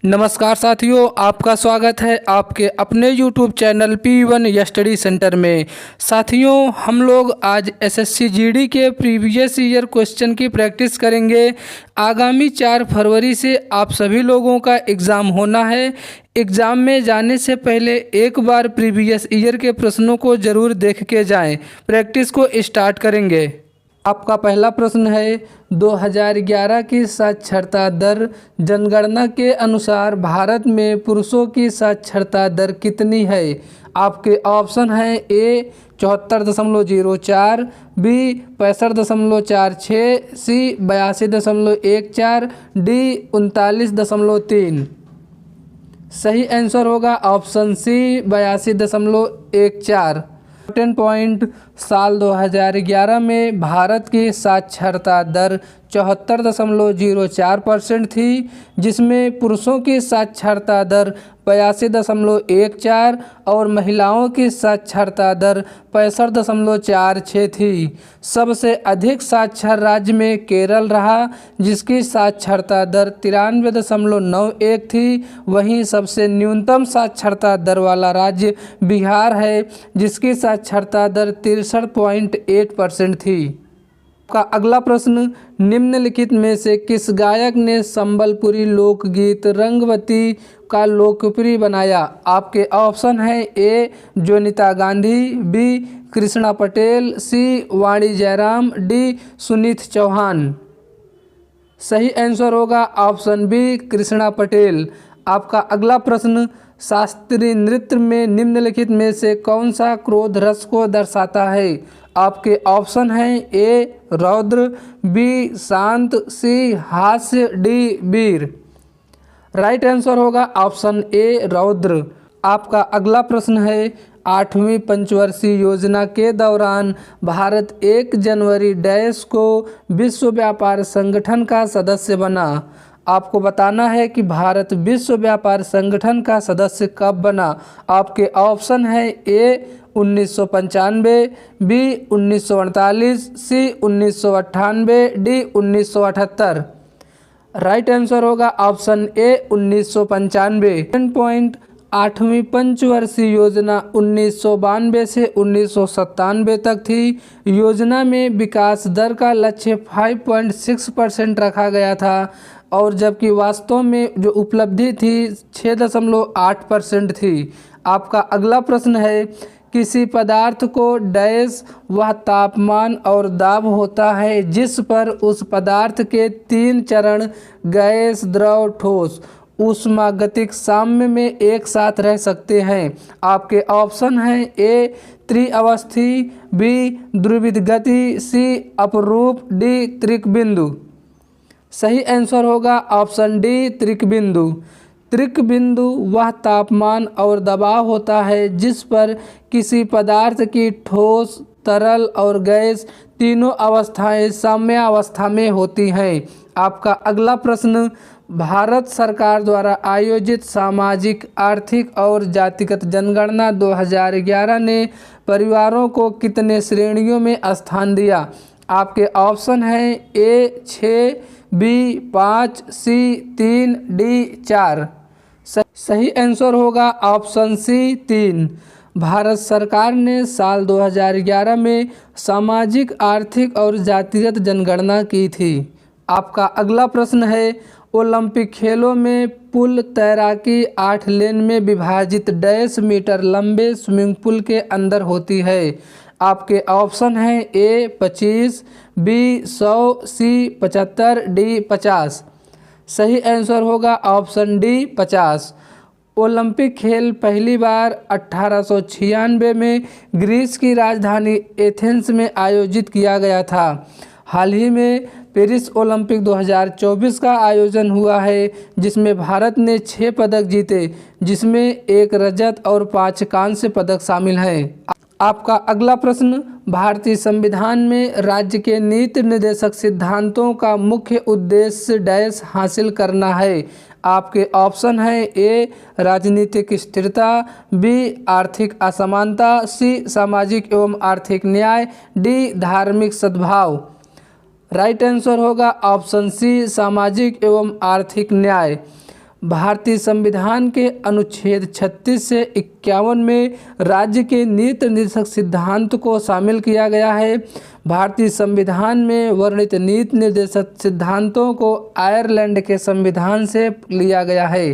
नमस्कार साथियों, आपका स्वागत है आपके अपने YouTube channel P1 study centre में। साथियों, हम लोग आज एसएससी जीडी के प्रीवियस ईयर क्वेश्चन की प्रैक्टिस करेंगे। आगामी 4 फरवरी से आप सभी लोगों का एग्ज़ाम होना है। एग्ज़ाम में जाने से पहले एक बार प्रीवियस ईयर के प्रश्नों को ज़रूर देख के जाएं। प्रैक्टिस को स्टार्ट करेंगे। आपका पहला प्रश्न है, 2011 की साक्षरता दर जनगणना के अनुसार भारत में पुरुषों की साक्षरता दर कितनी है? आपके ऑप्शन हैं ए 74.04, बी 65.46, सी 82.14, डी 39.3। सही आंसर होगा ऑप्शन सी 82.14। इम्पोर्टेंट पॉइंट, साल 2011 में भारत की साक्षरता दर 74.04% थी, जिसमें पुरुषों की साक्षरता दर 82.14 और महिलाओं की साक्षरता दर 65.46 थी। सबसे अधिक साक्षर राज्य में केरल रहा, जिसकी साक्षरता दर 93.91 थी। वहीं सबसे न्यूनतम साक्षरता दर वाला राज्य बिहार है, जिसकी साक्षरता दर 63.8% थी। का अगला प्रश्न, निम्नलिखित में से किस गायक ने संबलपुरी लोकगीत रंगवती का लोकप्रिय बनाया? आपके ऑप्शन हैं ए जोनीता गांधी, बी कृष्णा पटेल, सी वाणी जयराम, डी सुनीत चौहान। सही आंसर होगा ऑप्शन बी कृष्णा पटेल। आपका अगला प्रश्न, शास्त्रीय नृत्य में निम्नलिखित में से कौन सा क्रोध रस को दर्शाता है? आपके ऑप्शन हैं ए रौद्र, बी शांत, सी हास्य, डी वीर। राइट आंसर होगा ऑप्शन ए रौद्र। आपका अगला प्रश्न है, 8वीं पंचवर्षीय योजना के दौरान भारत 1 जनवरी डैश को विश्व व्यापार संगठन का सदस्य बना। आपको बताना है कि भारत विश्व व्यापार संगठन का सदस्य कब बना। आपके ऑप्शन है ए 1995, बी 1948, सी 1998, डी 1978। राइट आंसर होगा ऑप्शन ए 1995। पॉइंट, 8वीं पंचवर्षीय योजना 1992 से 1997 तक थी। योजना में विकास दर का लक्ष्य 5.6% रखा गया था, और जबकि वास्तव में जो उपलब्धि थी 6.8% थी। आपका अगला प्रश्न है, किसी पदार्थ को डैश वह तापमान और दाब होता है जिस पर उस पदार्थ के 3 चरण गैस, द्रव, ठोस ऊष्मागतिक साम्य में एक साथ रह सकते हैं। आपके ऑप्शन हैं ए त्रिअवस्थी, बी ध्रुवित गति, सी अपरूप, डी त्रिकबिंदु। सही आंसर होगा ऑप्शन डी त्रिकबिंदु। त्रिकबिंदु वह तापमान और दबाव होता है जिस पर किसी पदार्थ की ठोस, तरल और गैस तीनों अवस्थाएं साम्यावस्था में होती हैं। आपका अगला प्रश्न, भारत सरकार द्वारा आयोजित सामाजिक, आर्थिक और जातिगत जनगणना 2011 ने परिवारों को कितने श्रेणियों में स्थान दिया? आपके ऑप्शन हैं ए 6, बी 5, सी 3, डी 4। सही आंसर होगा ऑप्शन सी 3। भारत सरकार ने साल 2011 में सामाजिक, आर्थिक और जातिगत जनगणना की थी। आपका अगला प्रश्न है, ओलंपिक खेलों में पुल तैराकी 8 लेन में विभाजित डैश मीटर लंबे स्विमिंग पूल के अंदर होती है। आपके ऑप्शन हैं ए 25, बी 100, सी 75, डी 50। सही आंसर होगा ऑप्शन डी 50। ओलंपिक खेल पहली बार 1896 में ग्रीस की राजधानी एथेंस में आयोजित किया गया था। हाल ही में पेरिस ओलंपिक 2024 का आयोजन हुआ है, जिसमें भारत ने 6 पदक जीते, जिसमें 1 रजत और 5 कांस्य पदक शामिल हैं। आपका अगला प्रश्न, भारतीय संविधान में राज्य के नीति निर्देशक सिद्धांतों का मुख्य उद्देश्य डैश हासिल करना है। आपके ऑप्शन हैं ए राजनीतिक स्थिरता, बी आर्थिक असमानता, सी सामाजिक एवं आर्थिक न्याय, डी धार्मिक सद्भाव। राइट आंसर होगा ऑप्शन सी सामाजिक एवं आर्थिक न्याय। भारतीय संविधान के अनुच्छेद 36 से 51 में राज्य के नीति निर्देशक सिद्धांत को शामिल किया गया है। भारतीय संविधान में वर्णित नीति निर्देशक सिद्धांतों को आयरलैंड के संविधान से लिया गया है।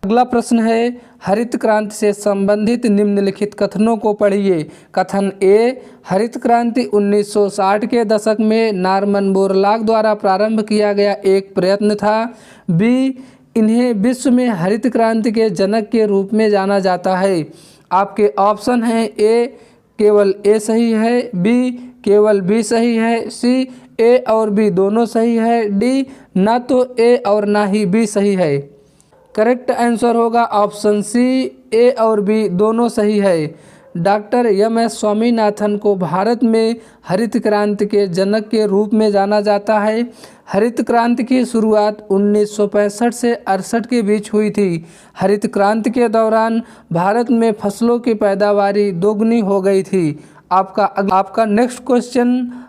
अगला प्रश्न है, हरित क्रांति से संबंधित निम्नलिखित कथनों को पढ़िए। कथन ए, हरित क्रांति 1960 के दशक में नॉर्मन बोरलॉग द्वारा प्रारंभ किया गया एक प्रयत्न था। बी, इन्हें विश्व में हरित क्रांति के जनक के रूप में जाना जाता है। आपके ऑप्शन हैं ए, केवल ए सही है, बी, केवल बी सही है, सी, ए और बी दोनों सही है, डी, ना तो ए और ना ही बी सही है। करेक्ट आंसर होगा ऑप्शन सी, ए और बी दोनों सही है। Doctor MS. स्वामीनाथन को भारत में हरित क्रांति के जनक के रूप में जाना जाता है। हरित क्रांति की शुरुआत 1965 से 68 के बीच हुई थी। हरित क्रांति के दौरान भारत में फसलों की पैदावारी दोगुनी हो गई थी। आपका नेक्स्ट क्वेश्चन,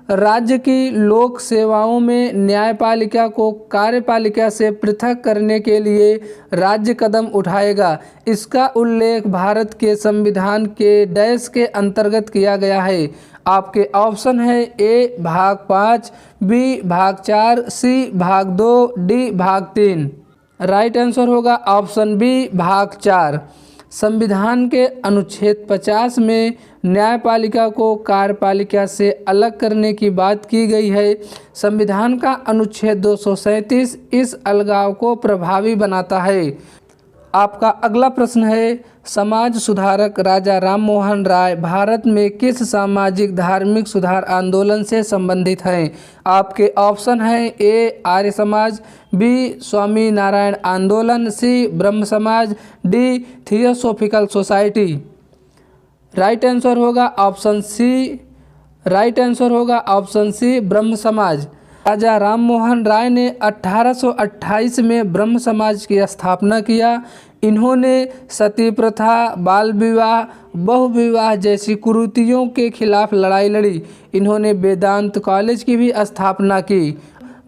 राज्य की लोक सेवाओं में न्यायपालिका को कार्यपालिका से पृथक करने के लिए राज्य कदम उठाएगा। इसका उल्लेख भारत के संविधान के डैश के अंतर्गत किया गया है। आपके ऑप्शन है ए भाग 5, बी भाग 4, सी भाग 2, डी भाग 3। राइट आंसर होगा ऑप्शन बी भाग 4। संविधान के अनुच्छेद 50 में न्यायपालिका को कार्यपालिका से अलग करने की बात की गई है। संविधान का अनुच्छेद 237 इस अलगाव को प्रभावी बनाता है। आपका अगला प्रश्न है, समाज सुधारक राजा राममोहन राय भारत में किस सामाजिक धार्मिक सुधार आंदोलन से संबंधित हैं। आपके ऑप्शन हैं ए आर्य समाज, बी स्वामी नारायण आंदोलन, सी ब्रह्म समाज, D theosophical society. Right answer होगा ऑप्शन सी। राइट आंसर होगा ऑप्शन सी ब्रह्म समाज। राजा राममोहन राय ने 1828 में ब्रह्म समाज की स्थापना किया। इन्होंने सती प्रथा, बाल विवाह, बहुविवाह जैसी कुरीतियों के खिलाफ लड़ाई लड़ी। इन्होंने वेदांत कॉलेज की भी स्थापना की।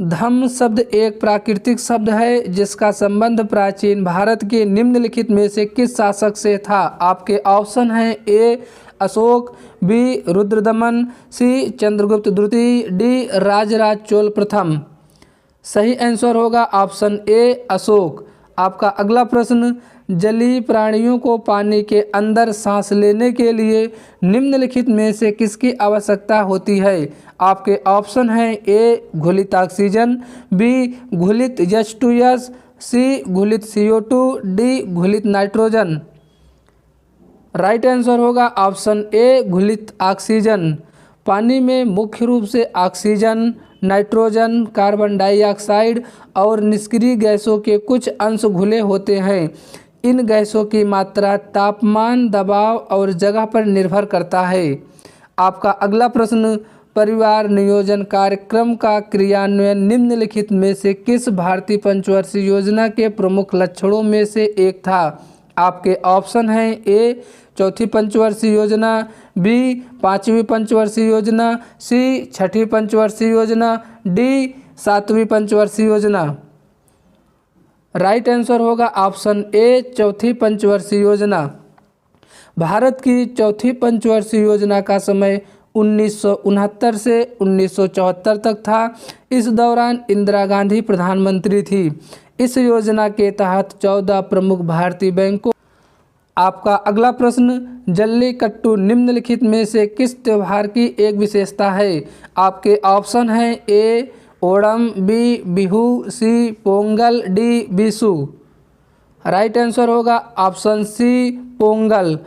धम्म शब्द एक प्राकृतिक शब्द है जिसका संबंध प्राचीन भारत के निम्नलिखित में से किस शासक से था। आपके ऑप्शन हैं ए अशोक, बी रुद्रदमन, सी चंद्रगुप्त द्वितीय, डी राजराज चोल प्रथम। सही आंसर होगा ऑप्शन ए अशोक। आपका अगला प्रश्न, जलीय प्राणियों को पानी के अंदर सांस लेने के लिए निम्नलिखित में से किसकी आवश्यकता होती है। आपके ऑप्शन हैं ए घुलित ऑक्सीजन, बी घुलित H2S, सी घुलित CO2, डी घुलित नाइट्रोजन। राइट आंसर होगा ऑप्शन ए घुलित ऑक्सीजन। पानी में मुख्य रूप से ऑक्सीजन, नाइट्रोजन, कार्बन डाइऑक्साइड और निष्क्रिय गैसों के कुछ अंश घुले होते हैं। इन गैसों की मात्रा तापमान, दबाव और जगह पर निर्भर करता है। आपका अगला प्रश्न, परिवार नियोजन कार्यक्रम का क्रियान्वयन निम्नलिखित में से किस भारतीय पंचवर्षीय योजना के प्रमुख लक्ष्यों में से एक था। आपके ऑप्शन हैं ए चौथी पंचवर्षीय योजना, बी पांचवी पंचवर्षीय योजना, सी छठी पंचवर्षीय योजना, डी सातवीं पंचवर्षीय योजना। राइट आंसर होगा ऑप्शन ए चौथी पंचवर्षीय योजना। भारत की चौथी पंचवर्षीय योजना का समय 1969 से 1974 तक था। इस दौरान इंदिरा गांधी प्रधानमंत्री थी। इस योजना के तहत 14 प्रमुख भारतीय बैंकों। आपका अगला प्रश्न, जल्लीकट्टू निम्नलिखित में से किस त्योहार की एक विशेषता है। आपके ऑप्शन हैं A Onam, B Bihu, C Pongal, D Bishu. Right answer होगा ऑप्शन सी पोंगल।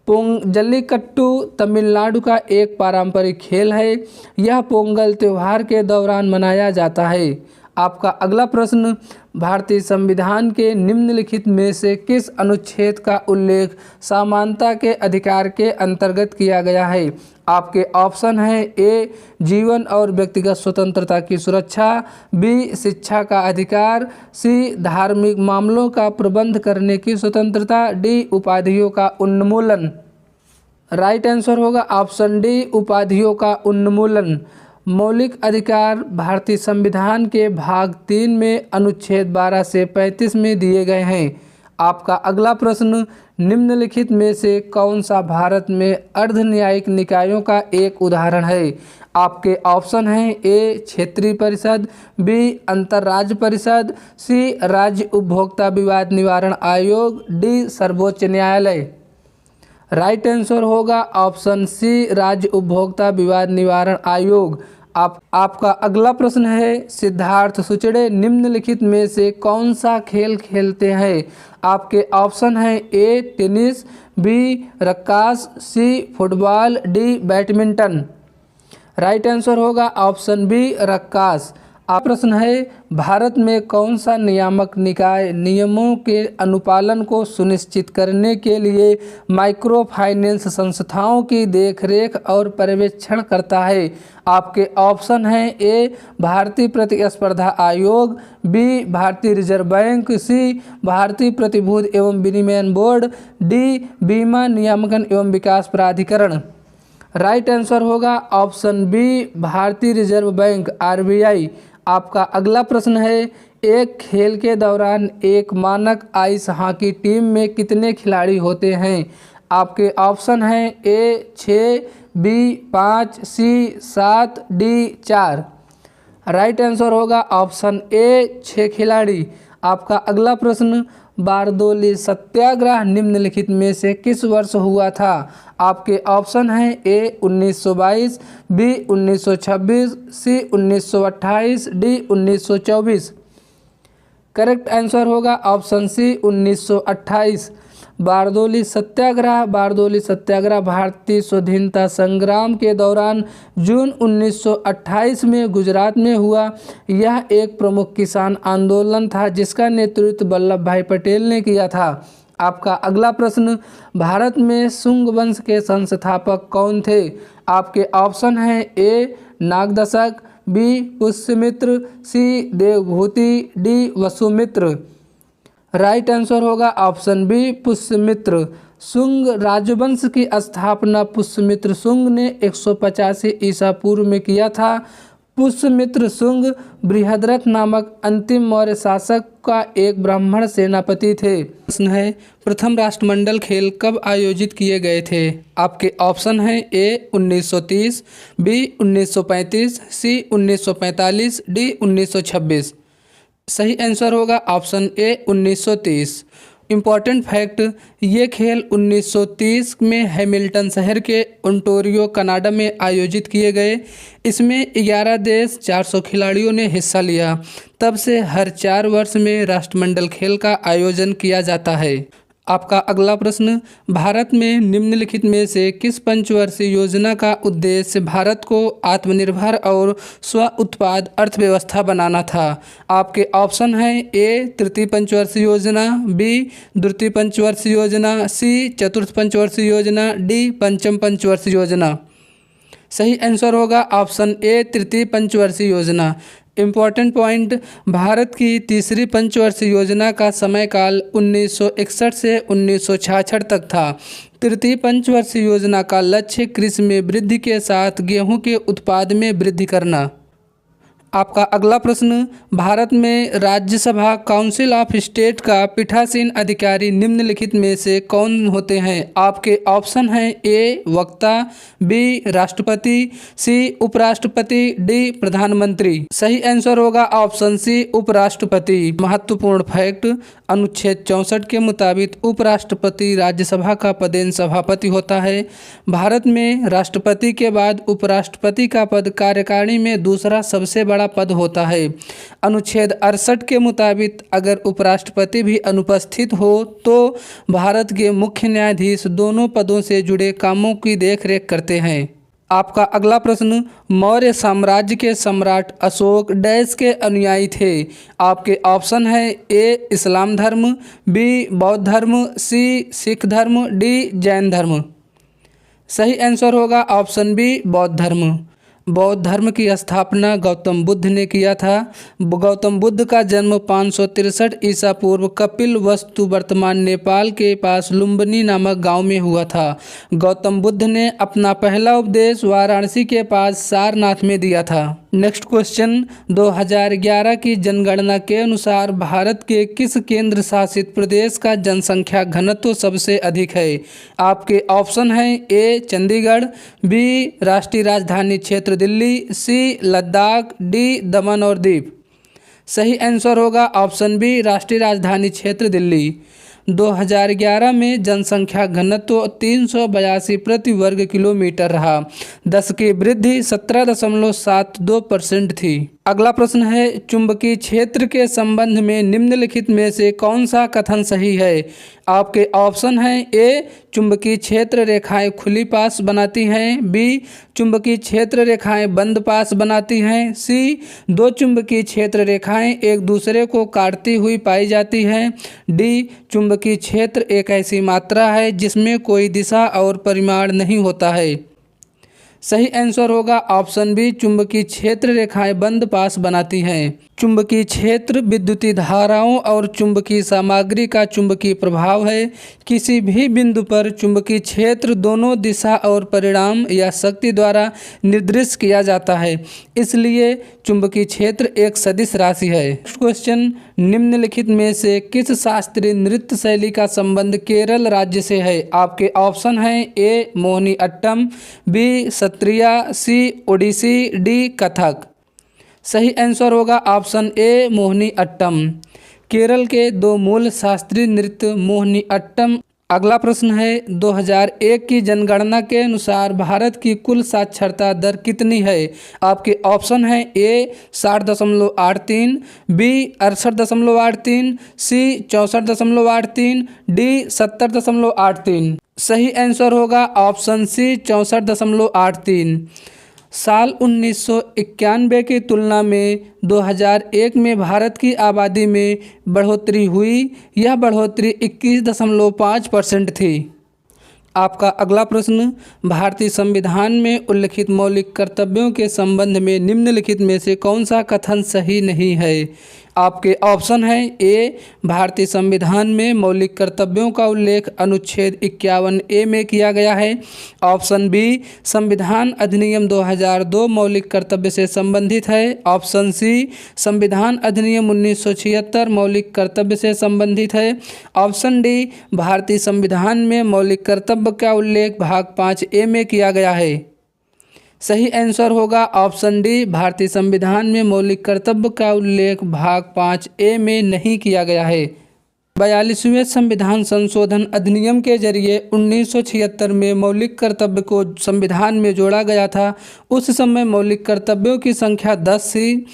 जल्लीकट्टू तमिलनाडु का एक पारंपरिक खेल है। यह पोंगल त्योहार के दौरान मनाया जाता है। आपका अगला प्रश्न, भारतीय संविधान के निम्नलिखित में से किस अनुच्छेद का उल्लेख समानता के अधिकार के अंतर्गत किया गया है। आपके ऑप्शन हैं ए जीवन और व्यक्तिगत स्वतंत्रता की सुरक्षा, बी शिक्षा का अधिकार, सी धार्मिक मामलों का प्रबंध करने की स्वतंत्रता, डी उपाधियों का उन्मूलन। राइट आंसर होगा ऑप्शन डी उपाधियों का उन्मूलन। मौलिक अधिकार भारतीय संविधान के भाग 3 में अनुच्छेद 12 से 35 में दिए गए हैं। आपका अगला प्रश्न, निम्नलिखित में से कौन सा भारत में अर्ध न्यायिक निकायों का एक उदाहरण है? आपके ऑप्शन हैं ए क्षेत्रीय परिषद, बी अंतर्राज्य परिषद, सी राज्य उपभोक्ता विवाद निवारण आयोग, डी सर्वोच्च न्यायालय। राइट आंसर होगा ऑप्शन सी राज्य उपभोक्ता विवाद निवारण आयोग। आपका अगला प्रश्न है, सिद्धार्थ सुचड़े निम्नलिखित में से कौन सा खेल खेलते हैं? आपके ऑप्शन हैं A tennis, B lacrosse, C football, D badminton. Right answer होगा ऑप्शन बी रक्कास। आप प्रश्न है, भारत में कौन सा नियामक निकाय नियमों के अनुपालन को सुनिश्चित करने के लिए माइक्रो फाइनेंस संस्थाओं की देखरेख और पर्यवेक्षण करता है? आपके ऑप्शन हैं ए भारतीय प्रतिस्पर्धा आयोग, बी भारतीय रिजर्व बैंक, सी भारतीय प्रतिभूति एवं विनिमय बोर्ड, डी बीमा नियामकन एवं विकास प्राधिकरण। राइट आंसर होगा ऑप्शन बी भारतीय रिजर्व बैंक आरबीआई। आपका अगला प्रश्न है, एक खेल के दौरान एक मानक आइस हॉकी टीम में कितने खिलाड़ी होते हैं? आपके ऑप्शन हैं ए 6, बी 5, सी 7, डी 4। राइट आंसर होगा ऑप्शन ए 6 खिलाड़ी। आपका अगला प्रश्न, बारदोली सत्याग्रह निम्नलिखित में से किस वर्ष हुआ था? आपके ऑप्शन हैं ए 1922, बी 1926, सी 1928, डी 1924। करेक्ट आंसर होगा ऑप्शन सी 1928। बारदोली सत्याग्रह भारतीय स्वाधीनता संग्राम के दौरान जून 1928 में गुजरात में हुआ। यह एक प्रमुख किसान आंदोलन था जिसका नेतृत्व वल्लभ भाई पटेल ने किया था। आपका अगला प्रश्न, भारत में शुंग वंश के संस्थापक कौन थे? आपके ऑप्शन हैं A Nagadashaka, B Pushyamitra, C Devabhuti, D Vasumitra. Right answer होगा ऑप्शन बी पुष्यमित्र। शुंग राजवंश की स्थापना पुष्यमित्र शुंग ने 185 ईसा पूर्व में किया था। पुष्यमित्र शुंग बृहद्रथ नामक अंतिम मौर्य शासक का एक ब्राह्मण सेनापति थे। प्रश्न है, प्रथम राष्ट्रमंडल खेल कब आयोजित किए गए थे? आपके ऑप्शन हैं ए 1930, बी 1935, सी 1945, डी 1926। सही आंसर होगा ऑप्शन ए 1930। इम्पॉर्टेंट फैक्ट, ये खेल 1930 में हैमिल्टन शहर के ओंटारियो कनाडा में आयोजित किए गए। इसमें 11 देश 400 खिलाड़ियों ने हिस्सा लिया। तब से हर 4 वर्ष में राष्ट्रमंडल खेल का आयोजन किया जाता है। आपका अगला प्रश्न, भारत में निम्नलिखित में से किस पंचवर्षीय योजना का उद्देश्य भारत को आत्मनिर्भर और स्व उत्पाद अर्थव्यवस्था बनाना था? आपके ऑप्शन हैं ए तृतीय पंचवर्षीय योजना, बी द्वितीय पंचवर्षीय योजना, सी चतुर्थ पंचवर्षीय योजना, डी पंचम पंचवर्षीय योजना। सही आंसर होगा ऑप्शन ए तृतीय पंचवर्षीय योजना। इम्पॉर्टेंट पॉइंट, भारत की तीसरी पंचवर्षीय योजना का समयकाल 1961 से 1966 तक था। तृतीय पंचवर्षीय योजना का लक्ष्य कृषि में वृद्धि के साथ गेहूं के उत्पाद में वृद्धि करना। आपका अगला प्रश्न, भारत में राज्यसभा काउंसिल ऑफ स्टेट का पीठासीन अधिकारी निम्नलिखित में से कौन होते हैं? आपके ऑप्शन हैं ए वक्ता, बी राष्ट्रपति, सी उपराष्ट्रपति, डी प्रधानमंत्री। सही आंसर होगा ऑप्शन सी उपराष्ट्रपति। महत्वपूर्ण फैक्ट, अनुच्छेद 64 के मुताबिक उपराष्ट्रपति राज्यसभा का पदेन सभापति होता है। भारत में राष्ट्रपति के बाद उपराष्ट्रपति का पद कार्यकारिणी में दूसरा सबसे बड़ा पद होता है। अनुच्छेद 68 के मुताबिक अगर उपराष्ट्रपति भी अनुपस्थित हो तो भारत के मुख्य न्यायाधीश दोनों पदों से जुड़े कामों की देखरेख करते हैं। आपका अगला प्रश्न, मौर्य साम्राज्य के सम्राट अशोक डैश के अनुयायी थे? आपके ऑप्शन है ए इस्लाम धर्म, बी बौद्ध धर्म, सी सिख धर्म, डी जैन धर्म। सही आंसर होगा ऑप्शन बी बौद्ध धर्म। बौद्ध धर्म की स्थापना गौतम बुद्ध ने किया था। गौतम बुद्ध का जन्म 563 ईसा पूर्व कपिल वस्तु वर्तमान नेपाल के पास लुम्बिनी नामक गांव में हुआ था। गौतम बुद्ध ने अपना पहला उपदेश वाराणसी के पास सारनाथ में दिया था। नेक्स्ट क्वेश्चन, 2011 की जनगणना के अनुसार भारत के किस केंद्र शासित प्रदेश का जनसंख्या घनत्व सबसे अधिक है? आपके ऑप्शन हैं ए चंडीगढ़, बी राष्ट्रीय राजधानी क्षेत्र दिल्ली, सी लद्दाख, डी दमन और दीव। सही आंसर होगा ऑप्शन बी राष्ट्रीय राजधानी क्षेत्र दिल्ली। 2011 में जनसंख्या घनत्व 382 प्रति वर्ग किलोमीटर रहा। 10 की वृद्धि 17.72% थी। अगला प्रश्न है, चुंबकीय क्षेत्र के संबंध में निम्नलिखित में से कौन सा कथन सही है? आपके ऑप्शन हैं ए चुंबकीय क्षेत्र रेखाएं खुली पास बनाती हैं, बी चुंबकीय क्षेत्र रेखाएं बंद पास बनाती हैं, सी दो चुंबकीय क्षेत्र रेखाएं एक दूसरे को काटती हुई पाई जाती हैं, डी चुंबकीय क्षेत्र एक ऐसी मात्रा है जिसमें कोई दिशा और परिमाण नहीं होता है। सही आंसर होगा ऑप्शन बी चुंबकीय क्षेत्र रेखाएं बंद पास बनाती हैं। चुंबकीय क्षेत्र विद्युतीय धाराओं और चुंबकीय सामग्री का चुंबकीय प्रभाव है। किसी भी बिंदु पर चुंबकीय क्षेत्र दोनों दिशा और परिमाण या शक्ति द्वारा निर्दिष्ट किया जाता है, इसलिए चुंबकीय क्षेत्र एक सदिश राशि है। नेक्स्ट क्वेश्चन, निम्नलिखित में से किस शास्त्रीय नृत्य शैली का संबंध केरल राज्य से है? आपके ऑप्शन हैं ए मोहिनी अट्टम, बी सत्रिया, सी ओडिसी, डी कथक। सही आंसर होगा ऑप्शन ए मोहिनी अट्टम। केरल के दो मूल शास्त्रीय नृत्य मोहिनी अट्टम। अगला प्रश्न है, 2001 की जनगणना के अनुसार भारत की कुल साक्षरता दर कितनी है? आपके ऑप्शन हैं ए 60.83, बी 68.83, सी 64.83, डी 70.83। सही आंसर होगा ऑप्शन सी 64.83। साल 1991 की तुलना में 2001 में भारत की आबादी में बढ़ोतरी हुई। यह बढ़ोतरी 21.5% थी। आपका अगला प्रश्न, भारतीय संविधान में उल्लिखित मौलिक कर्तव्यों के संबंध में निम्नलिखित में से कौन सा कथन सही नहीं है? आपके ऑप्शन हैं ए भारतीय संविधान में मौलिक कर्तव्यों का उल्लेख अनुच्छेद 51A में किया गया है, ऑप्शन बी संविधान अधिनियम 2002 मौलिक कर्तव्य से संबंधित है, ऑप्शन सी संविधान अधिनियम 1976 मौलिक कर्तव्य से संबंधित है, ऑप्शन डी भारतीय संविधान में मौलिक कर्तव्य का उल्लेख भाग 5A में किया गया है। सही आंसर होगा ऑप्शन डी भारतीय संविधान में मौलिक कर्तव्य का उल्लेख भाग 5A में नहीं किया गया है। 42वें संविधान संशोधन अधिनियम के जरिए 1976 में मौलिक कर्तव्य को संविधान में जोड़ा गया था। उस समय मौलिक कर्तव्यों की संख्या 10 थी।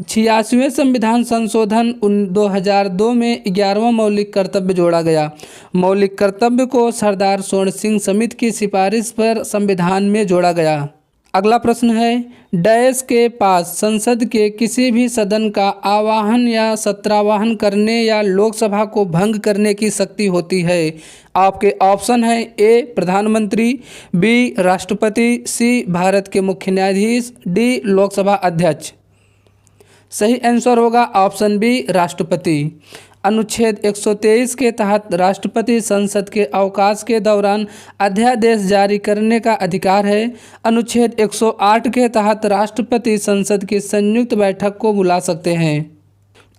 86वें संविधान संशोधन 2002 में 11वां मौलिक कर्तव्य जोड़ा गया। मौलिक कर्तव्य को सरदार स्वर्ण सिंह समिति की सिफारिश पर संविधान में जोड़ा गया। अगला प्रश्न है, डैश के पास संसद के किसी भी सदन का आवाहन या सत्रावाहन करने या लोकसभा को भंग करने की शक्ति होती है। आपके ऑप्शन हैं ए प्रधानमंत्री, बी राष्ट्रपति, सी भारत के मुख्य न्यायाधीश, डी लोकसभा अध्यक्ष। सही आंसर होगा ऑप्शन बी राष्ट्रपति। अनुच्छेद 123 के तहत राष्ट्रपति संसद के अवकाश के दौरान अध्यादेश जारी करने का अधिकार है। अनुच्छेद 108 के तहत राष्ट्रपति संसद की संयुक्त बैठक को बुला सकते हैं।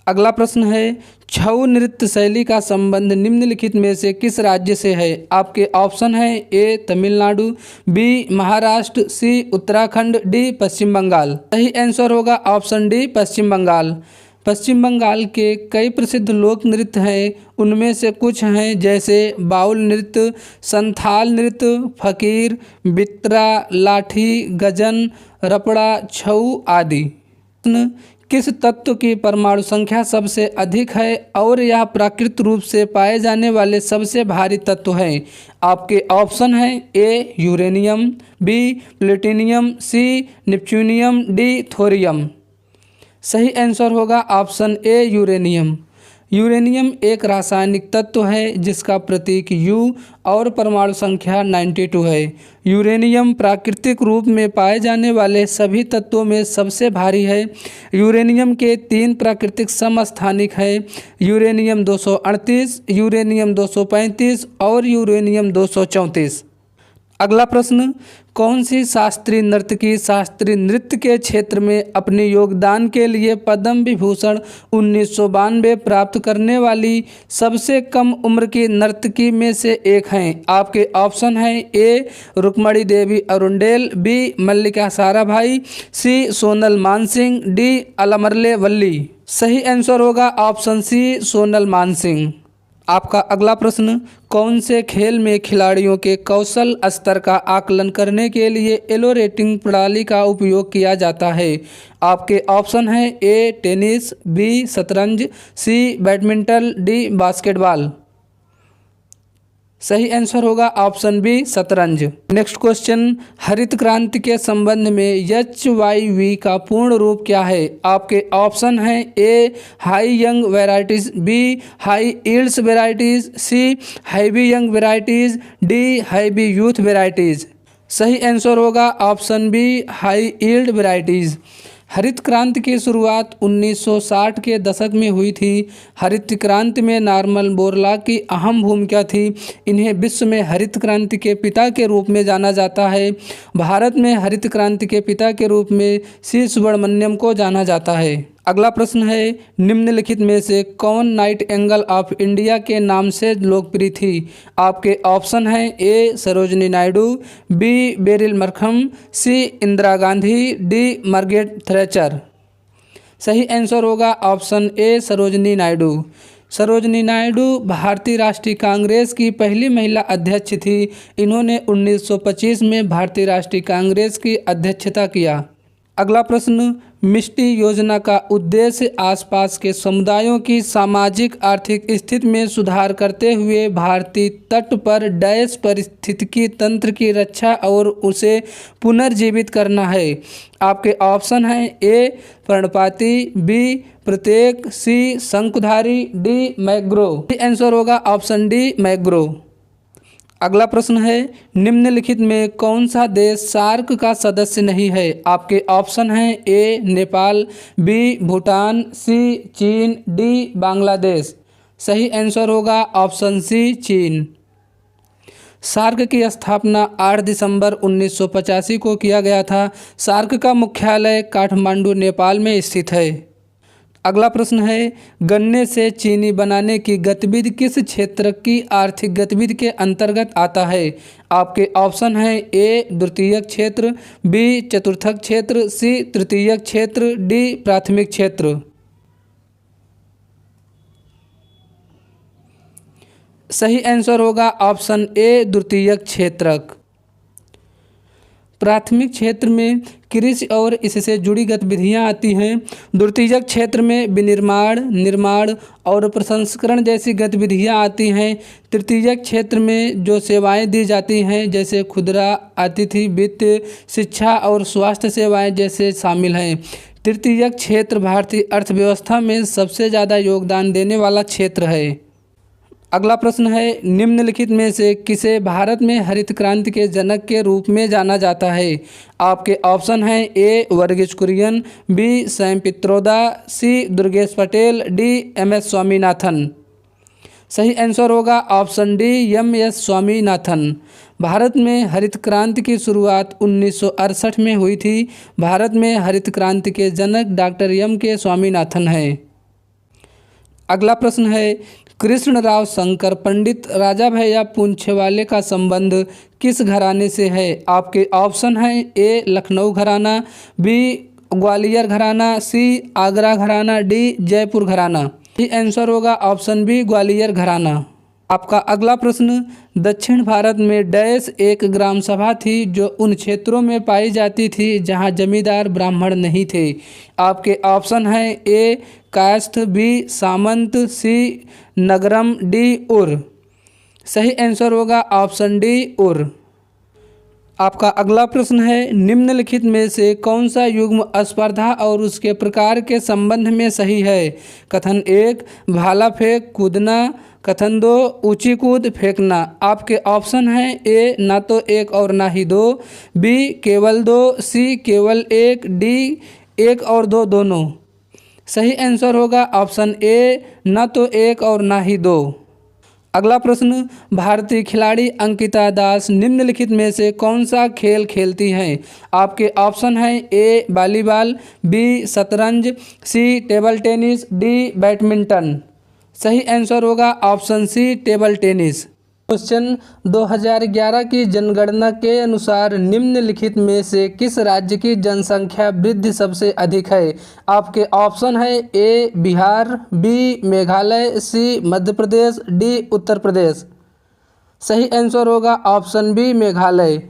अगला प्रश्न है, छऊ नृत्य शैली का संबंध निम्नलिखित में से किस राज्य से है? आपके ऑप्शन हैं ए तमिलनाडु, बी महाराष्ट्र, सी उत्तराखंड, डी पश्चिम बंगाल। सही आंसर होगा ऑप्शन डी पश्चिम बंगाल। पश्चिम बंगाल के कई प्रसिद्ध लोक नृत्य हैं। उनमें से कुछ हैं जैसे बाउल नृत्य, संथाल नृत्य, फकीर, बित्रा, लाठी, गजन, रपड़ा, छऊ आदि। किस तत्व की परमाणु संख्या सबसे अधिक है और यह प्राकृतिक रूप से पाए जाने वाले सबसे भारी तत्व हैं? आपके ऑप्शन हैं ए यूरेनियम, बी प्लेटिनियम, सी नेपच्यूनियम, डी थोरियम। सही आंसर होगा ऑप्शन ए यूरेनियम। यूरेनियम एक रासायनिक तत्व है जिसका प्रतीक U और परमाणु संख्या 92 है। यूरेनियम प्राकृतिक रूप में पाए जाने वाले सभी तत्वों में सबसे भारी है। यूरेनियम के 3 प्राकृतिक समस्थानिक हैं, यूरेनियम 238, यूरेनियम 235 और यूरेनियम 234। अगला प्रश्न, कौन सी शास्त्रीय नर्तकी शास्त्रीय नृत्य के क्षेत्र में अपने योगदान के लिए पद्म विभूषण 1992 प्राप्त करने वाली सबसे कम उम्र की नर्तकी में से एक हैं? आपके ऑप्शन हैं ए रुक्मणी देवी अरुंडेल, बी मल्लिका साराभाई, सी सोनल मानसिंह, डी अलमरले वल्ली। सही आंसर होगा ऑप्शन सी सोनल मानसिंह। आपका अगला प्रश्न, कौन से खेल में खिलाड़ियों के कौशल स्तर का आकलन करने के लिए एलो रेटिंग प्रणाली का उपयोग किया जाता है? आपके ऑप्शन हैं ए टेनिस, बी शतरंज, सी बैडमिंटन, डी बास्केटबॉल। सही आंसर होगा ऑप्शन बी शतरंज। नेक्स्ट क्वेश्चन, हरित क्रांति के संबंध में HYV का पूर्ण रूप क्या है? आपके ऑप्शन हैं A high young varieties, B high yields varieties, C heavy young varieties, D heavy youth varieties. सही आंसर होगा option B high yield varieties. हरित क्रांति की शुरुआत 1960 के दशक में हुई थी। हरित क्रांति में नॉर्मन बोरलॉग की अहम भूमिका थी। इन्हें विश्व में हरित क्रांति के पिता के रूप में जाना जाता है। भारत में हरित क्रांति के पिता के रूप में सी सुब्रमण्यम को जाना जाता है। अगला प्रश्न है, निम्नलिखित में से कौन नाइट एंगल ऑफ इंडिया के नाम से लोकप्रिय थी? आपके ऑप्शन हैं A Sarojini Naidu, B Beryl Markham, C Indira Gandhi, D Margaret Thatcher. सही आंसर होगा ऑप्शन ए सरोजनी नायडू। सरोजनी नायडू भारतीय राष्ट्रीय कांग्रेस की पहली महिला अध्यक्ष थी। इन्होंने 1925 में भारतीय राष्ट्रीय कांग्रेस की अध्यक्षता किया। अगला प्रश्न, मिष्टी योजना का उद्देश्य आसपास के समुदायों की सामाजिक आर्थिक स्थिति में सुधार करते हुए भारतीय तट पर डैश पारिस्थितिकी तंत्र की रक्षा और उसे पुनर्जीवित करना है। आपके ऑप्शन हैं ए पर्णपाती, बी प्रत्येक, सी शंकुधारी, डी मैंग्रोव। आंसर होगा ऑप्शन डी मैंग्रोव। अगला प्रश्न है, निम्नलिखित में कौन सा देश सार्क का सदस्य नहीं है? आपके ऑप्शन हैं ए नेपाल, बी भूटान, सी चीन, डी बांग्लादेश। सही आंसर होगा ऑप्शन सी चीन। सार्क की स्थापना 8 दिसंबर 1985 को किया गया था। सार्क का मुख्यालय काठमांडू नेपाल में स्थित है। अगला प्रश्न है, गन्ने से चीनी बनाने की गतिविधि किस क्षेत्र की आर्थिक गतिविधि के अंतर्गत आता है? आपके ऑप्शन हैं ए द्वितीयक क्षेत्र, बी चतुर्थक क्षेत्र, सी तृतीयक क्षेत्र, डी प्राथमिक क्षेत्र। सही आंसर होगा ऑप्शन ए द्वितीयक क्षेत्रक। प्राथमिक क्षेत्र में कृषि और इससे जुड़ी गतिविधियां आती हैं। द्वितीयक क्षेत्र में विनिर्माण, निर्माण और प्रसंस्करण जैसी गतिविधियां आती हैं। तृतीयक क्षेत्र में जो सेवाएं दी जाती हैं जैसे खुदरा, आतिथ्य, वित्त, शिक्षा और स्वास्थ्य सेवाएं जैसे शामिल हैं। तृतीयक क्षेत्र भारतीय अर्थव्यवस्था में सबसे ज़्यादा योगदान देने वाला क्षेत्र है। अगला प्रश्न है, निम्नलिखित में से किसे भारत में हरित क्रांति के जनक के रूप में जाना जाता है? आपके ऑप्शन हैं ए वर्गीज कुरियन, बी सैम पित्रोदा, सी दुर्गेश पटेल, डी MS स्वामीनाथन। सही आंसर होगा option D MS Swaminathan. Bharat में हरित क्रांति की शुरुआत 1968 में हुई थी। भारत में हरित क्रांति के जनक डॉक्टर MK स्वामीनाथन हैं। अगला प्रश्न है, कृष्णराव शंकर पंडित राजा भैया पूंछेवाले का संबंध किस घराने से है? आपके ऑप्शन हैं ए लखनऊ घराना, बी ग्वालियर घराना, सी आगरा घराना, डी जयपुर घराना। ये आंसर होगा ऑप्शन बी ग्वालियर घराना। आपका अगला प्रश्न, दक्षिण भारत में डैश एक ग्राम सभा थी जो उन क्षेत्रों में पाई जाती थी जहां जमींदार ब्राह्मण नहीं थे। आपके ऑप्शन हैं ए कायस्थ, बी सामंत, सी नगरम, डी उर। सही आंसर होगा ऑप्शन डी उर। आपका अगला प्रश्न है, निम्नलिखित में से कौन सा युग्म स्पर्धा और उसके प्रकार के संबंध में सही है? कथन 1 भाला फेंक कूदना, कथन 2 ऊंची कूद फेंकना। आपके ऑप्शन हैं ए ना तो 1 और ना ही 2, बी केवल 2, सी केवल 1, डी 1 और 2 दोनों। सही आंसर होगा ऑप्शन ए ना तो 1 और ना ही 2। अगला प्रश्न, भारतीय खिलाड़ी अंकिता दास निम्नलिखित में से कौन सा खेल खेलती हैं? आपके ऑप्शन हैं ए वॉलीबॉल, बी शतरंज, C table tennis, D badminton. सही आंसर होगा option C table tennis. Question, 2011 की जनगणना के अनुसार निम्नलिखित में से किस राज्य की जनसंख्या वृद्धि सबसे अधिक है? आपके ऑप्शन है ए बिहार, बी मेघालय, सी मध्य प्रदेश, डी उत्तर प्रदेश। सही आंसर होगा ऑप्शन बी मेघालय।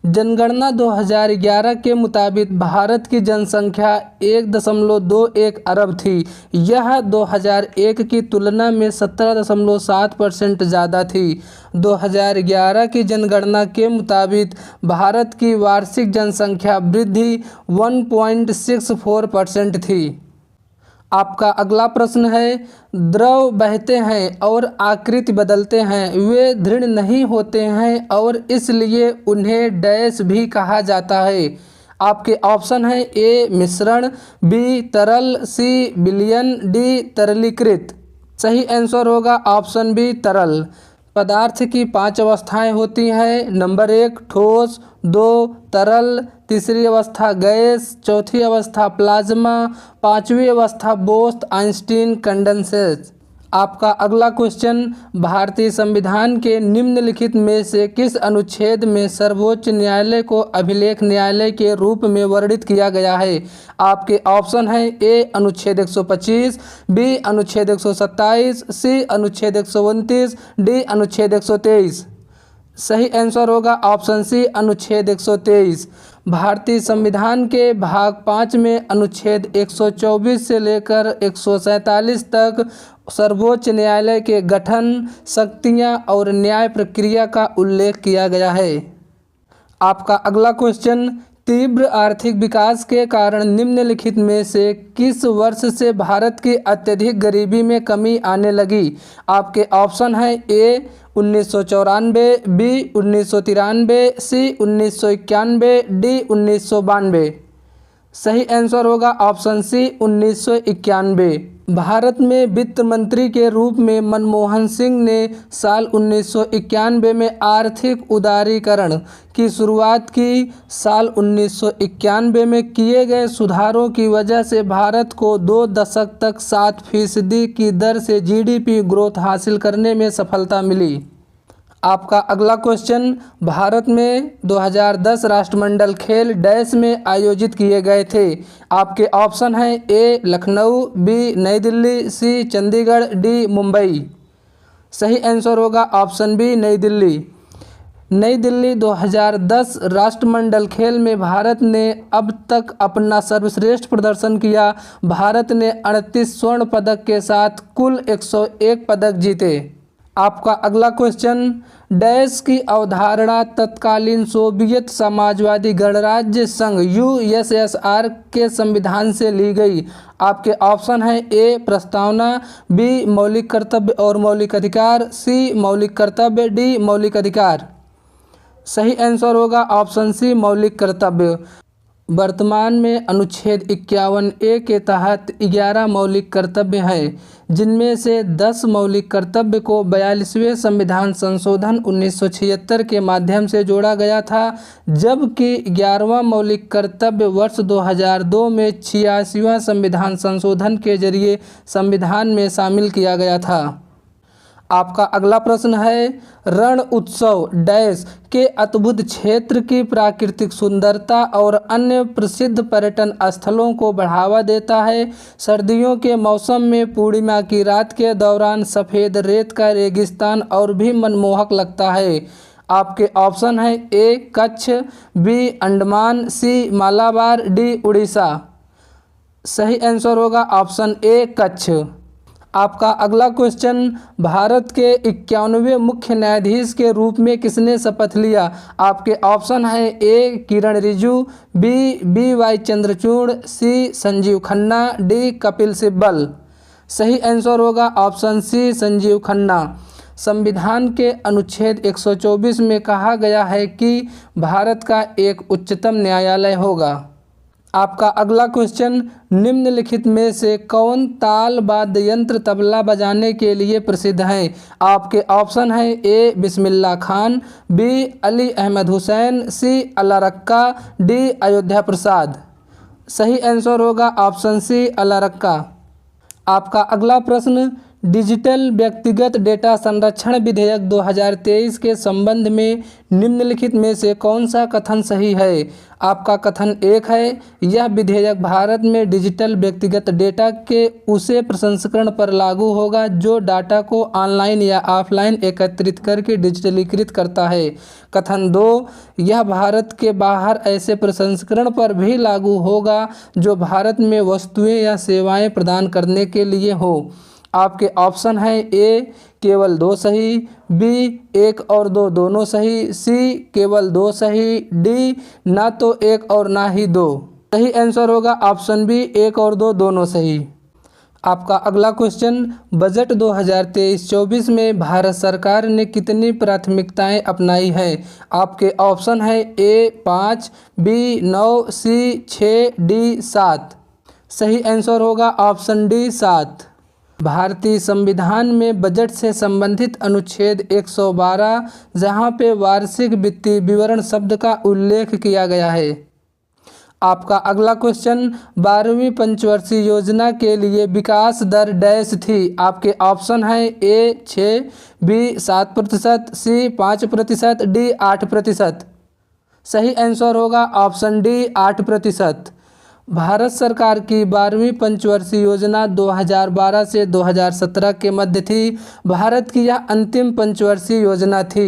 जनगणना 2011 के मुताबिक भारत की जनसंख्या 1.21 अरब थी। यह 2001 की तुलना में 17.7% ज़्यादा थी। 2011 की जनगणना के मुताबिक भारत की वार्षिक जनसंख्या वृद्धि 1.64% थी। आपका अगला प्रश्न है, द्रव बहते हैं और आकृति बदलते हैं, वे दृढ़ नहीं होते हैं और इसलिए उन्हें डैश भी कहा जाता है। आपके ऑप्शन हैं ए मिश्रण, बी तरल, सी विलयन, डी तरलीकृत। सही आंसर होगा ऑप्शन बी तरल। पदार्थ की 5 अवस्थाएं होती हैं। नंबर 1 ठोस, 2 तरल, तीसरी अवस्था गैस, चौथी अवस्था प्लाज्मा, पांचवी अवस्था बोस्ट आइंस्टीन कंडेंसेट। आपका अगला क्वेश्चन, भारतीय संविधान के निम्नलिखित में से किस अनुच्छेद में सर्वोच्च न्यायालय को अभिलेख न्यायालय के रूप में वर्णित किया गया है? आपके ऑप्शन हैं ए अनुच्छेद 125, बी अनुच्छेद 127, सी अनुच्छेद 129, डी अनुच्छेद 123। सही आंसर होगा ऑप्शन सी अनुच्छेद 123। भारतीय संविधान के भाग 5 में अनुच्छेद 124 से लेकर 147 तक सर्वोच्च न्यायालय के गठन, शक्तियां और न्याय प्रक्रिया का उल्लेख किया गया है। आपका अगला क्वेश्चन, तीव्र आर्थिक विकास के कारण निम्नलिखित में से किस वर्ष से भारत की अत्यधिक गरीबी में कमी आने लगी? आपके ऑप्शन हैं ए 1994, बी 1993, सी 1991, डी 1992। सही आंसर होगा ऑप्शन सी 1991। भारत में वित्त मंत्री के रूप में मनमोहन सिंह ने साल 1991 में आर्थिक उदारीकरण की शुरुआत की। साल 1991 में किए गए सुधारों की वजह से भारत को 2 दशक तक 7% की दर से जीडीपी ग्रोथ हासिल करने में सफलता मिली। आपका अगला क्वेश्चन, भारत में 2010 राष्ट्रमंडल खेल डैश में आयोजित किए गए थे? आपके ऑप्शन हैं ए लखनऊ, बी नई दिल्ली, सी चंडीगढ़, डी मुंबई। सही आंसर होगा ऑप्शन बी नई दिल्ली। नई दिल्ली 2010 राष्ट्रमंडल खेल में भारत ने अब तक अपना सर्वश्रेष्ठ प्रदर्शन किया। भारत ने 38 स्वर्ण पदक के साथ कुल 101 पदक जीते। आपका अगला क्वेश्चन, डैश की अवधारणा तत्कालीन सोवियत समाजवादी गणराज्य संघ यूएसएसआर के संविधान से ली गई। आपके ऑप्शन हैं ए प्रस्तावना, बी मौलिक कर्तव्य और मौलिक अधिकार, सी मौलिक कर्तव्य, डी मौलिक अधिकार। सही आंसर होगा ऑप्शन सी मौलिक कर्तव्य। वर्तमान में अनुच्छेद 51A के तहत 11 मौलिक कर्तव्य हैं, जिनमें से 10 मौलिक कर्तव्य को 42वें संविधान संशोधन 1976 के माध्यम से जोड़ा गया था, जबकि 11वां मौलिक कर्तव्य वर्ष 2002 में 86वां संविधान संशोधन के जरिए संविधान में शामिल किया गया था। आपका अगला प्रश्न है, रण उत्सव डैश के अद्भुत क्षेत्र की प्राकृतिक सुंदरता और अन्य प्रसिद्ध पर्यटन स्थलों को बढ़ावा देता है। सर्दियों के मौसम में पूर्णिमा की रात के दौरान सफ़ेद रेत का रेगिस्तान और भी मनमोहक लगता है। आपके ऑप्शन हैं ए कच्छ, बी अंडमान, सी मालाबार, डी उड़ीसा। सही आंसर होगा ऑप्शन ए कच्छ। आपका अगला क्वेश्चन, भारत के 91वें मुख्य न्यायाधीश के रूप में किसने शपथ लिया? आपके ऑप्शन है ए किरण रिजिजू, बी वाई चंद्रचूड़, सी संजीव खन्ना, डी कपिल सिब्बल। सही आंसर होगा ऑप्शन सी संजीव खन्ना। संविधान के अनुच्छेद 124 में कहा गया है कि भारत का एक उच्चतम न्यायालय होगा। आपका अगला क्वेश्चन, निम्नलिखित में से कौन ताल वाद्य यंत्र तबला बजाने के लिए प्रसिद्ध है? आपके ऑप्शन है ए बिस्मिल्लाह खान, बी अली अहमद हुसैन, सी अल्ला रक्का, डी अयोध्या प्रसाद। सही आंसर होगा ऑप्शन सी अल्ला रक्का। आपका अगला प्रश्न, डिजिटल व्यक्तिगत डेटा संरक्षण विधेयक 2023 के संबंध में निम्नलिखित में से कौन सा कथन सही है? आपका कथन एक है, यह विधेयक भारत में डिजिटल व्यक्तिगत डेटा के उसे प्रसंस्करण पर लागू होगा जो डाटा को ऑनलाइन या ऑफलाइन एकत्रित करके डिजिटलीकृत करता है। कथन दो, यह भारत के बाहर ऐसे प्रसंस्करण पर भी लागू होगा जो भारत में वस्तुएं या सेवाएं प्रदान करने के लिए हो। आपके ऑप्शन है ए केवल 2 सही, बी 1 और 2 दोनों सही, सी केवल 2 सही, डी ना तो 1 और ना ही 2। सही आंसर होगा ऑप्शन बी 1 और 2 दोनों सही। आपका अगला क्वेश्चन, बजट 2023-24 में भारत सरकार ने कितनी प्राथमिकताएं अपनाई है? आपके ऑप्शन है ए 5, बी 9, सी 6, डी 7। सही आंसर होगा ऑप्शन डी 7। भारतीय संविधान में बजट से संबंधित अनुच्छेद 112 जहां पे वार्षिक वित्तीय विवरण शब्द का उल्लेख किया गया है। आपका अगला क्वेश्चन, 12वीं पंचवर्षीय योजना के लिए विकास दर डैश थी? आपके ऑप्शन है ए 6, बी 7%, सी 5%, डी 8%। सही आंसर होगा ऑप्शन डी 8%। भारत सरकार की 12वीं पंचवर्षीय योजना 2012 से 2017 के मध्य थी। भारत की यह अंतिम पंचवर्षीय योजना थी।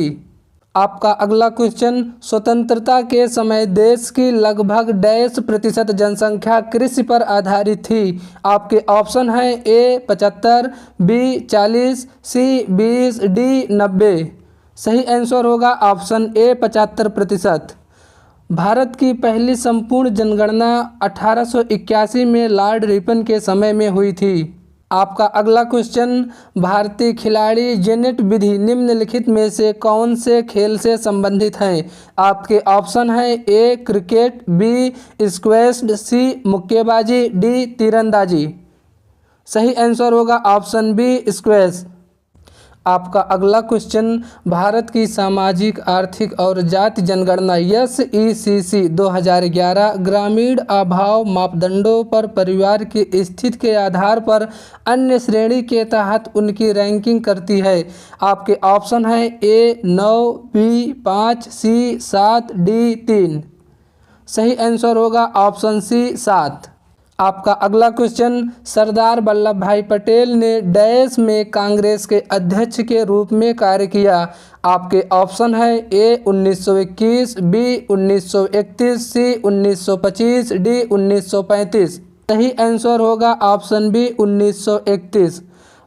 आपका अगला क्वेश्चन, स्वतंत्रता के समय देश की लगभग डैश प्रतिशत जनसंख्या कृषि पर आधारित थी? आपके ऑप्शन है ए 75, बी 40, सी 20, डी 90। सही आंसर होगा ऑप्शन ए 75%। भारत की पहली संपूर्ण जनगणना 1881 में लॉर्ड रिपन के समय में हुई थी। आपका अगला क्वेश्चन, भारतीय खिलाड़ी जेनेट विधि निम्नलिखित में से कौन से खेल से संबंधित है? आपके ऑप्शन है ए क्रिकेट, बी स्क्वैश, सी मुक्केबाजी, डी तीरंदाजी। सही आंसर होगा ऑप्शन बी स्क्वैश। आपका अगला क्वेश्चन, भारत की सामाजिक आर्थिक और जाति जनगणना SECC 2011 ग्रामीण अभाव मापदंडों पर परिवार की स्थिति के आधार पर अन्य श्रेणी के तहत उनकी रैंकिंग करती है। आपके ऑप्शन है ए 9, बी 5, सी 7, डी 3। सही आंसर होगा ऑप्शन सी 7। आपका अगला क्वेश्चन, सरदार वल्लभ भाई पटेल ने डैश में कांग्रेस के अध्यक्ष के रूप में कार्य किया? आपके ऑप्शन है ए 1921, बी 1931, सी 1925, डी 1935। सही आंसर होगा ऑप्शन बी 1931।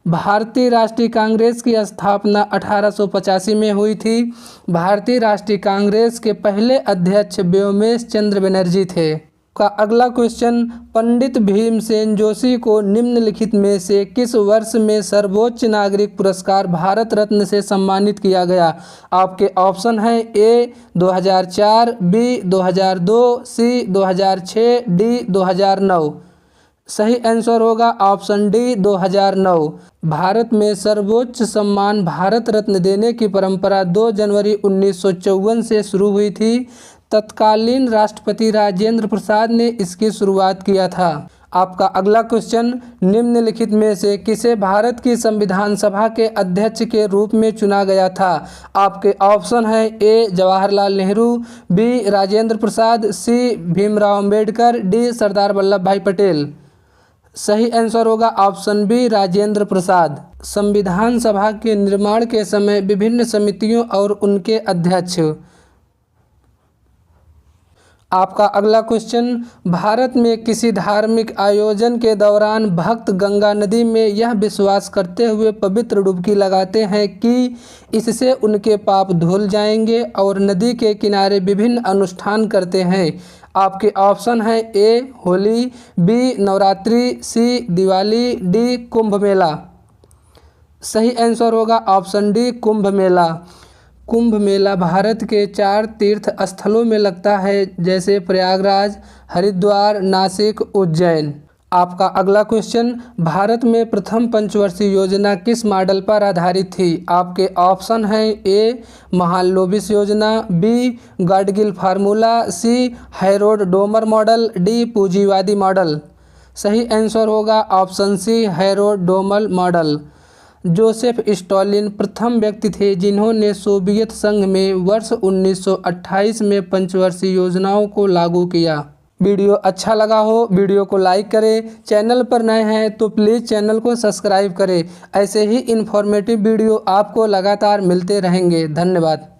भारतीय राष्ट्रीय कांग्रेस की स्थापना 1885 में हुई थी। भारतीय राष्ट्रीय कांग्रेस के पहले अध्यक्ष व्योमेश चंद्र बनर्जी थे। का अगला क्वेश्चन, पंडित भीमसेन जोशी को निम्नलिखित में से किस वर्ष में सर्वोच्च नागरिक पुरस्कार भारत रत्न से सम्मानित किया गया? आपके ऑप्शन है ए 2004, बी 2002, सी 2006, डी 2009। सही आंसर होगा ऑप्शन डी 2009। भारत में सर्वोच्च सम्मान भारत रत्न देने की परंपरा 2 जनवरी 1954 से शुरू हुई थी। तत्कालीन राष्ट्रपति राजेंद्र प्रसाद ने इसकी शुरुआत किया था। आपका अगला क्वेश्चन, निम्नलिखित में से किसे भारत की संविधान सभा के अध्यक्ष के रूप में चुना गया था? आपके ऑप्शन है ए जवाहरलाल नेहरू, बी राजेंद्र प्रसाद, सी भीमराव अंबेडकर, डी सरदार वल्लभ भाई पटेल। सही आंसर होगा ऑप्शन बी राजेंद्र प्रसाद। संविधान सभा के निर्माण के समय विभिन्न समितियों और उनके अध्यक्ष। आपका अगला क्वेश्चन, भारत में किसी धार्मिक आयोजन के दौरान भक्त गंगा नदी में यह विश्वास करते हुए पवित्र डुबकी लगाते हैं कि इससे उनके पाप धुल जाएंगे और नदी के किनारे विभिन्न अनुष्ठान करते हैं। आपके ऑप्शन हैं ए होली, बी नवरात्रि, सी दिवाली, डी कुंभ मेला। सही आंसर होगा ऑप्शन डी कुंभ मेला। कुंभ मेला भारत के 4 तीर्थ स्थलों में लगता है, जैसे प्रयागराज, हरिद्वार, नासिक, उज्जैन। आपका अगला क्वेश्चन, भारत में प्रथम पंचवर्षीय योजना किस मॉडल पर आधारित थी। आपके ऑप्शन हैं ए महालनोबिस योजना, B Gadgil formula, C Harrod Domar model, D पूंजीवादी मॉडल। सही आंसर होगा option C Harrod Domar model. Joseph Stalin प्रथम व्यक्ति थे जिन्होंने सोवियत संघ में वर्ष 1928 में पंचवर्षीय योजनाओं को लागू किया। वीडियो अच्छा लगा हो वीडियो को लाइक करें, चैनल पर नए हैं तो प्लीज़ चैनल को सब्सक्राइब करें। ऐसे ही इन्फॉर्मेटिव वीडियो आपको लगातार मिलते रहेंगे। धन्यवाद।